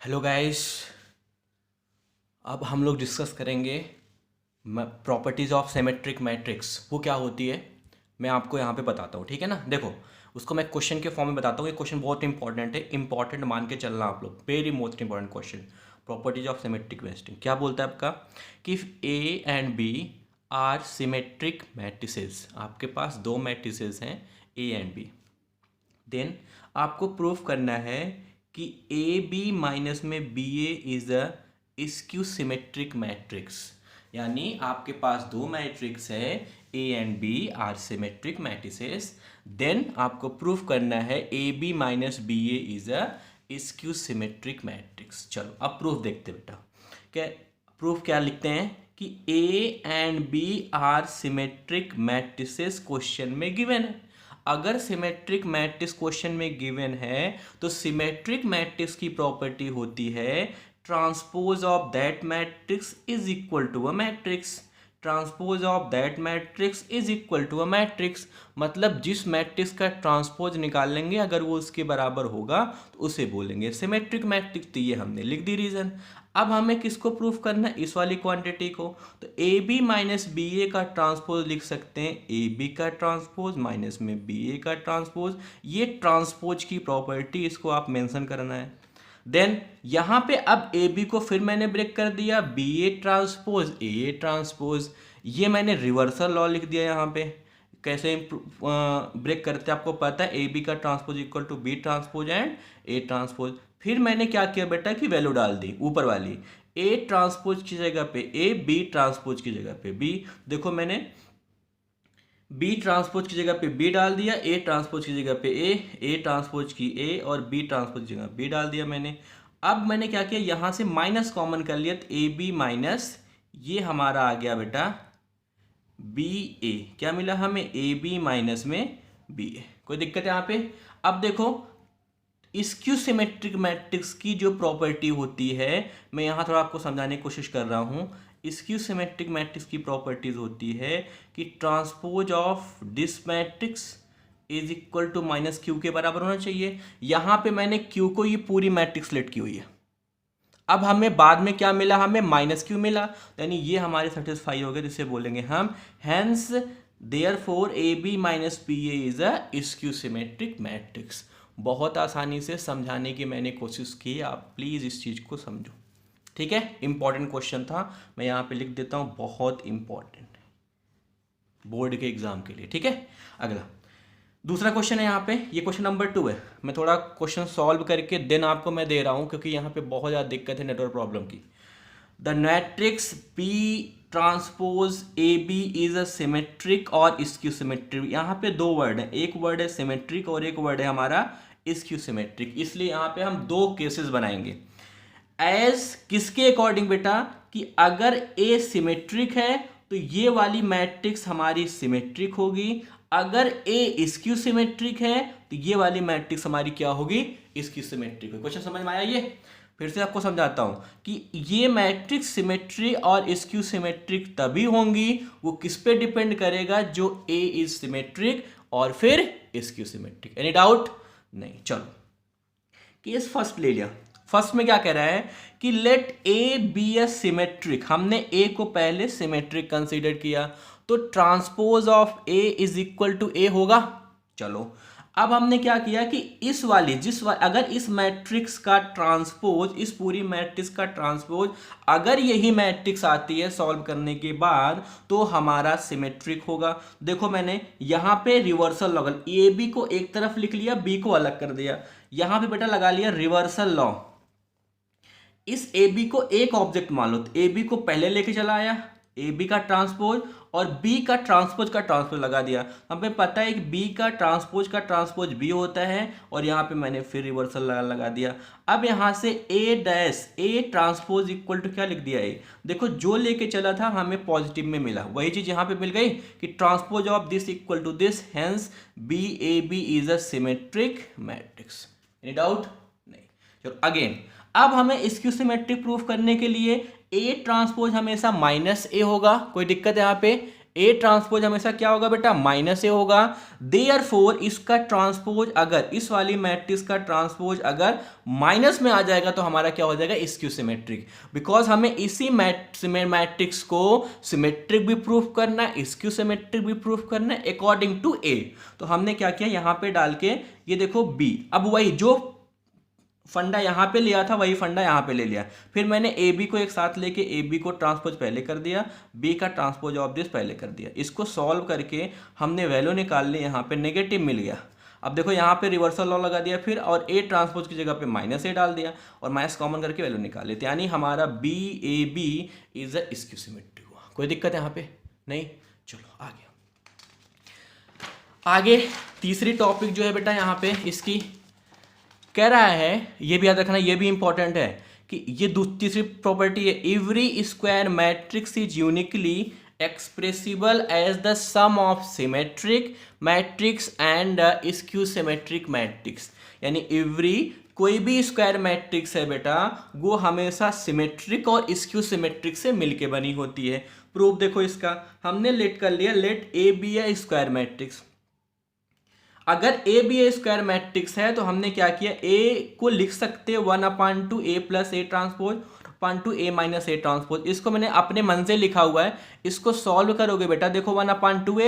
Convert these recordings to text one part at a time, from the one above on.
Hello guys. अब हम लोग डिस्कस करेंगे प्रॉपर्टीज़ ऑफ सिमेट्रिक मैट्रिक्स। वो क्या होती है मैं आपको यहाँ पे बताता हूँ, ठीक है ना। देखो, उसको मैं क्वेश्चन के फॉर्म में बताता हूँ। ये क्वेश्चन बहुत इंपॉर्टेंट है, इंपॉर्टेंट मान के चलना आप लोग, very most important question. Properties of symmetric matrix क्या बोलता है आपका कि A and B are symmetric matrices. आपके पास दो मैट्रिसेस हैं ए एंड बी, देन आपको प्रूफ करना है कि ए बी माइनस में B A is a skew symmetric matrix. यानी आपके पास दो मैट्रिक्स है A and B are symmetric matrices, then आपको प्रूफ करना है A B minus B A is a skew symmetric matrix. चलो अब प्रूफ देखते बेटा। क्या प्रूफ क्या लिखते हैं कि A and B are symmetric matrices question में गिवन है। अगर सिमेट्रिक मैट्रिक्स क्वेश्चन में गिवन है तो सिमेट्रिक मैट्रिक्स की प्रॉपर्टी होती है transpose of that matrix is equal to a matrix. Transpose of that matrix is equal to a matrix, मतलब जिस मैट्रिक्स का ट्रांसपोज निकालेंगे अगर वो उसके बराबर होगा तो उसे बोलेंगे सिमेट्रिक मैट्रिक्स। तो ये हमने लिख दी रीजन। अब हमें किसको प्रूफ करना है, इस वाली क्वांटिटी को। तो ए बी माइनस बी ए का ट्रांसपोज लिख सकते हैं ए बी का ट्रांसपोज माइनस में बी ए का ट्रांसपोज। ये ट्रांसपोज की प्रॉपर्टी, इसको आप मेंशन करना है। देन यहां पे अब ए बी को फिर मैंने ब्रेक कर दिया, बी ए ट्रांसपोज। ये मैंने रिवर्सल लॉ लिख दिया यहाँ पे। कैसे ब्रेक करते हैं आपको पता है, ए बी का transpose equal to B transpose and A transpose. फिर मैंने क्या किया बेटा कि वैल्यू डाल दी ऊपर वाली, ए ट्रांसपोज की जगह पे ए, बी ट्रांसपोज की जगह पे बी। देखो मैंने बी ट्रांसपोज की जगह पे बी डाल दिया, ए ट्रांसपोज की जगह पे ए ट्रांसपोज की ए और बी ट्रांसपोज की जगह बी डाल दिया मैंने। अब मैंने क्या किया, यहां से माइनस कॉमन कर लिया, तो ए बी माइनस ये हमारा आ गया बेटा बी ए। क्या मिला हमें, ए बी माइनस में बी ए। कोई दिक्कत है यहाँ पे। अब देखो स्क्यू सिमेट्रिक मैट्रिक्स की जो प्रॉपर्टी होती है, मैं यहाँ थोड़ा आपको समझाने की कोशिश कर रहा हूँ। स्क्यू सिमेट्रिक मैट्रिक्स की प्रॉपर्टीज होती है कि transpose of this matrix is equal to minus Q के बराबर होना चाहिए। यहाँ पे मैंने क्यू को ये पूरी मैट्रिक्स लेट की हुई है। अब हमें बाद में क्या मिला, हमें माइनस क्यू मिला, यानी ये हमारे सेटिस्फाई हो गए, जिसे बोलेंगे हम hence therefore A B minus B A is a skew symmetric matrix. बहुत आसानी से समझाने की मैंने कोशिश की, आप प्लीज़ इस चीज़ को समझो, ठीक है। इंपॉर्टेंट क्वेश्चन था, मैं यहाँ पे लिख देता हूँ, बहुत इंपॉर्टेंट बोर्ड के एग्जाम के लिए, ठीक है। अगला दूसरा क्वेश्चन है यहाँ पे, ये क्वेश्चन नंबर 2 है। मैं थोड़ा क्वेश्चन सॉल्व करके देन आपको मैं दे रहा हूँ, क्योंकि यहाँ पे बहुत ज़्यादा दिक्कत है नेटवर्क प्रॉब्लम की। The matrix P transpose A B is a symmetric और स्क्यू सिमेट्रिक। यहाँ पे दो वर्ड है, एक वर्ड है सिमेट्रिक और एक वर्ड है हमारा स्क्यू सिमेट्रिक, इसलिए यहाँ पे हम दो केसेस बनाएंगे। एज किसके अकॉर्डिंग बेटा, कि अगर ए सिमेट्रिक है तो ये वाली मैट्रिक्स हमारी सिमेट्रिक होगी, अगर ए स्क्यू सिमेट्रिक है तो ये वाली मैट्रिक्स हमारी क्या होगी, स्क्यू सिमेट्रिक होगी। क्वेश्चन समझ में आया। ये फिर से आपको समझाता हूं कि ये मैट्रिक्स सिमेट्री और स्क्यू सिमेट्रिक तभी होंगी, वो किस पे डिपेंड करेगा, जो ए इज सिमेट्रिक और फिर स्क्यू सिमेट्रिक। एनी डाउट नहीं। चलो केस फर्स्ट ले लिया। फर्स्ट में क्या कह रहा है कि let A be a symmetric. हमने ए को पहले सिमेट्रिक कंसीडर किया, तो transpose of A is equal to A होगा। चलो अब हमने क्या किया कि इस वाली अगर इस मैट्रिक्स का ट्रांसपोज, इस पूरी मैट्रिक्स का ट्रांसपोज अगर यही मैट्रिक्स आती है सॉल्व करने के बाद, तो हमारा सिमेट्रिक होगा। देखो मैंने यहाँ पे रिवर्सल लॉ, ए बी को एक तरफ लिख लिया, बी को अलग कर दिया, यहां पे बेटा लगा लिया रिवर्सल लॉ। इस ए बी को एक ऑब्जेक्ट मान लो, तो ए बी को पहले लेके चला आया, ए बी का ट्रांसपोज और बी का ट्रांसपोज लगा दिया। हमें पता है कि बी का ट्रांसपोज बी होता है, और यहाँ पे मैंने फिर रिवर्सल लगा दिया। अब यहाँ से ए ट्रांसपोज इक्वल टू क्या लिख दिया, ए। देखो जो लेके चला था हमें पॉजिटिव में मिला, वही चीज यहाँ पे मिल गई कि transpose of this equal to this, hence B A B is a symmetric matrix. Any doubt नहीं। चलो अगेन, अब हमें स्क्यू सिमेट्रिक प्रूफ करने के लिए ए ट्रांसपोज हमेशा माइनस ए होगा। कोई दिक्कत है यहाँ पे, ए ट्रांसपोज हमेशा क्या होगा बेटा, माइनस ए होगा। देयरफॉर इसका ट्रांसपोज, अगर इस वाली मैट्रिक्स का ट्रांसपोज अगर माइनस में आ जाएगा तो हमारा क्या हो जाएगा, स्क्यू सिमेट्रिक। बिकॉज हमें इसी मैट्रिक्स को सिमेट्रिक भी प्रूफ करना है, स्क्यू सिमेट्रिक भी प्रूफ करना है अकॉर्डिंग टू ए। तो हमने क्या किया, यहां पे डाल के ये देखो बी, अब वही जो फंडा यहां पे लिया था वही फंडा यहां पे ले लिया। फिर मैंने ए बी को एक साथ लेके ए बी को ट्रांसपोज पहले कर दिया, बी का ट्रांसपोज ऑफ दिस पहले कर दिया। इसको सॉल्व करके हमने वैल्यू निकाल ली, यहाँ पे नेगेटिव मिल गया। अब देखो यहाँ पे रिवर्सल लॉ लगा दिया फिर, और ए ट्रांसपोज की जगह पे माइनस ए डाल दिया और माइनस कॉमन करके वैल्यू निकाल लेते, यानी हमारा B A B is a skew symmetric हुआ। कोई दिक्कत है यहाँ पे नहीं? चलो आगे तीसरी टॉपिक जो है बेटा यहाँ पे इसकी कह रहा है, ये भी याद रखना, ये भी इंपॉर्टेंट है कि ये तीसरी प्रॉपर्टी है, every square matrix is uniquely expressible as the sum of symmetric matrix and skew symmetric matrix. यानी एवरी कोई भी स्क्वायर मैट्रिक्स है बेटा वो हमेशा सिमेट्रिक और स्क्यू सिमेट्रिक से मिलके बनी होती है। प्रूफ देखो इसका, हमने लेट कर लिया, let A be a square matrix. अगर A be a square matrix है तो हमने क्या किया, ए को लिख सकते हैं 1/2 A plus A transpose upon two A minus A transpose. इसको मैंने अपने मन से लिखा हुआ है, इसको सॉल्व करोगे बेटा, देखो 1/2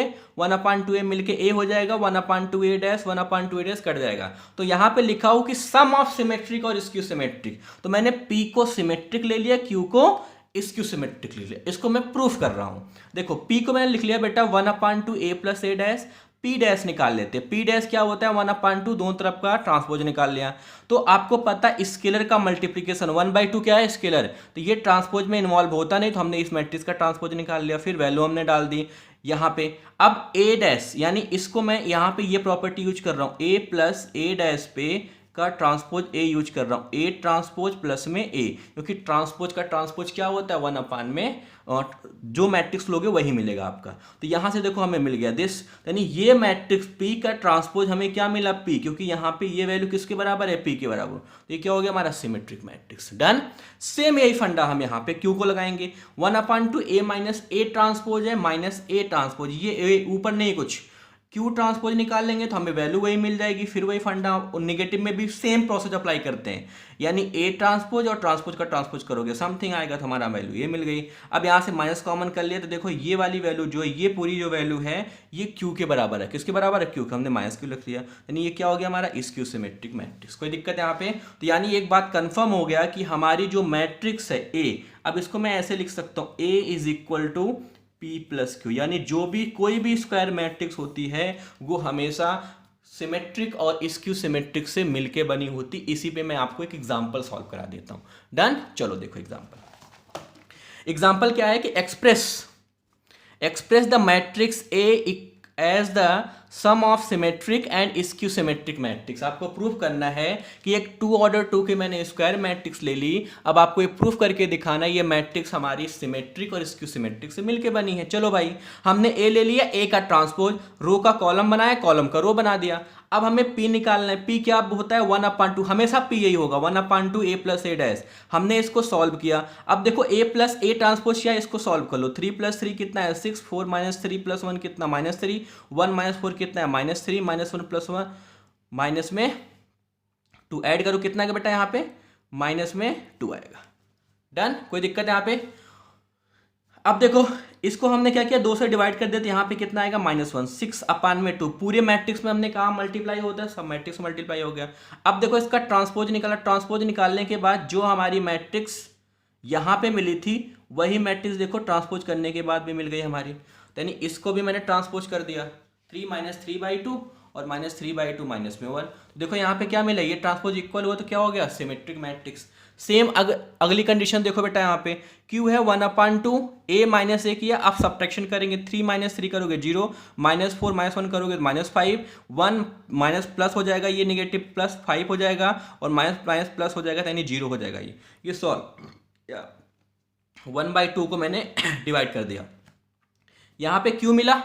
ए मिलके ए हो जाएगा, 1/2 ए डैश 1/2 ए डैश कट जाएगा। तो यहाँ पे लिखा हो कि सम ऑफ सिमेट्रिक और स्क्यू सिमेट्रिक, तो मैंने पी को सिमेट्रिक ले लिया, क्यू को स्क्यू सिमेट्रिक ले लिया। इसको मैं प्रूफ कर रहा हूं। देखो पी को मैंने लिख लिया बेटा 1/2 A plus A dash, P dash निकाल लेते हैं। पी डैश क्या होता है, 1/2 दोनों तरफ का ट्रांसपोज निकाल लिया। तो आपको पता है स्केलर का मल्टीप्लिकेशन 1/2 क्या है, स्केलर, तो ये ट्रांसपोज में इन्वॉल्व होता नहीं, तो हमने इस मैट्रिक्स का ट्रांसपोज निकाल लिया, फिर वैल्यू हमने डाल दी यहाँ पे। अब ए डैश, यानी इसको मैं यहाँ पे ये प्रॉपर्टी यूज कर रहा हूँ, ए प्लस ए डैश पे का ट्रांसपोज ए यूज कर रहा हूँ, ए ट्रांसपोज प्लस में ए, क्योंकि ट्रांसपोज का ट्रांसपोज क्या होता है 1/, में जो मैट्रिक्स लोगे वही मिलेगा आपका। तो यहां से देखो हमें मिल गया दिस, यानी ये मैट्रिक्स पी का ट्रांसपोज हमें क्या मिला, पी, क्योंकि यहाँ पे ये वैल्यू किसके बराबर है, पी के बराबर। तो ये क्या हो गया हमारा सिमेट्रिक मैट्रिक्स। डन। सेम यही फंडा हम यहाँ पे क्यू को लगाएंगे, 1/2 ए माइनस ए ट्रांसपोज है माइनस ए ट्रांसपोज, ये ऊपर नहीं कुछ, क्यू ट्रांसपोज निकाल लेंगे तो हमें वैल्यू वही मिल जाएगी। फिर वही फंडा, और नेगेटिव में भी सेम प्रोसेस अप्लाई करते हैं, यानी ए ट्रांसपोज और ट्रांसपोज का ट्रांसपोज करोगे समथिंग आएगा तो हमारा वैल्यू ये मिल गई। अब यहाँ से माइनस कॉमन कर लिया तो देखो ये वाली वैल्यू जो है, ये पूरी जो वैल्यू है ये क्यू के बराबर है। किसके बराबर है, क्यू के, हमने माइनस क्यू लिख लिया, यानी ये क्या हो गया हमारा स्क्यू सिमेट्रिक मैट्रिक्स। कोई दिक्कत है यहाँ पे? तो यानी एक बात कंफर्म हो गया कि हमारी जो मैट्रिक्स है ए, अब इसको मैं ऐसे लिख सकता हूँ, A is equal to P plus Q, यानी जो भी कोई भी स्क्वायर मैट्रिक्स होती है वो हमेशा सिमेट्रिक और स्क्यू सिमेट्रिक से मिलके बनी होती। इसी पे मैं आपको एक एग्जांपल सॉल्व करा देता हूं। डन। चलो देखो एग्जांपल क्या है कि express the matrix A as the sum of symmetric and skew symmetric matrix. आपको प्रूफ करना है कि एक 2 ऑर्डर 2 के मैंने स्क्वायर मैट्रिक्स ले ली, अब आपको ये प्रूफ करके दिखाना है ये मैट्रिक्स हमारी सिमेट्रिक और स्क्यू सिमेट्रिक से मिलके बनी है। चलो भाई, हमने ए ले लिया, ए का ट्रांसपोज, रो का कॉलम बनाया, कॉलम का रो बना दिया। अब हमें पी निकालना है, पी क्या होता है 1/2, हमेशा पी यही होगा 1/2 ए प्लस ए डैश। हमने इसको सॉल्व किया, अब देखो ए प्लस ए ट्रांसपोज क्या है, इसको सॉल्व कर लो, 3 + 3 कितना है 6, 4 - 3 + 1 कितना -3, 1 - 4 कितना है -3, -1 + 1 माइनस में 2 ऐड करो, कितना आएगा बेटा यहाँ पे माइनस में 2 आएगा। डन। कोई दिक्कत है यहाँ पे? अब देखो इसको हमने क्या किया, 2 से डिवाइड कर देते, यहाँ पे कितना आएगा -1, 6/2। पूरे मैट्रिक्स में हमने कहा मल्टीप्लाई होता है, सब मैट्रिक्स मल्टीप्लाई हो गया। अब देखो इसका ट्रांसपोज निकाला, ट्रांसपोज निकालने के बाद जो हमारी मैट्रिक्स यहाँ पे मिली थी वही मैट्रिक्स देखो ट्रांसपोज करने के बाद भी मिल गई हमारी, यानी इसको भी मैंने ट्रांसपोज कर दिया, 3 - 3/2 और -3/2 माइनस में 1। देखो यहाँ पे क्या मिला, ये ट्रांसपोज इक्वल हुआ तो क्या हो गया सिमेट्रिक मैट्रिक्स। सेम अगली कंडीशन देखो बेटा, यहाँ पे Q है 1/2 a माइनस ए किया, आप सब्ट्रैक्शन करेंगे, 3 - 3 करोगे 0, -4 - 1 करोगे -5, 1 माइनस प्लस हो जाएगा, ये नेगेटिव प्लस 5 हो जाएगा, और माइनस प्लस हो जाएगा, यानी 0 हो जाएगा। ये सॉल्व 1/2 को मैंने डिवाइड कर दिया, यहाँ पे Q मिला,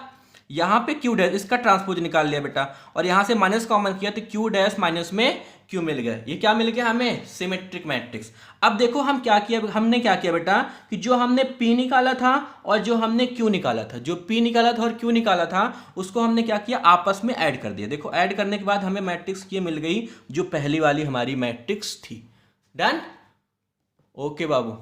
यहाँ पे Q डैश, इसका ट्रांसपोज निकाल लिया बेटा, और यहाँ से माइनस कॉमन किया तो Q डैश माइनस में क्यू मिल गया। ये क्या मिल गया हमें? Symmetric matrix. अब देखो हम क्या किया, हमने क्या किया बेटा कि जो हमने P निकाला था और जो हमने Q निकाला था, जो P निकाला था और Q निकाला था, उसको हमने क्या किया, आपस में ऐड कर दिया। देखो ऐड करने के बाद हमें मैट्रिक्स ये मिल गई जो पहली वाली हमारी मैट्रिक्स थी। डन? ओके बाबू।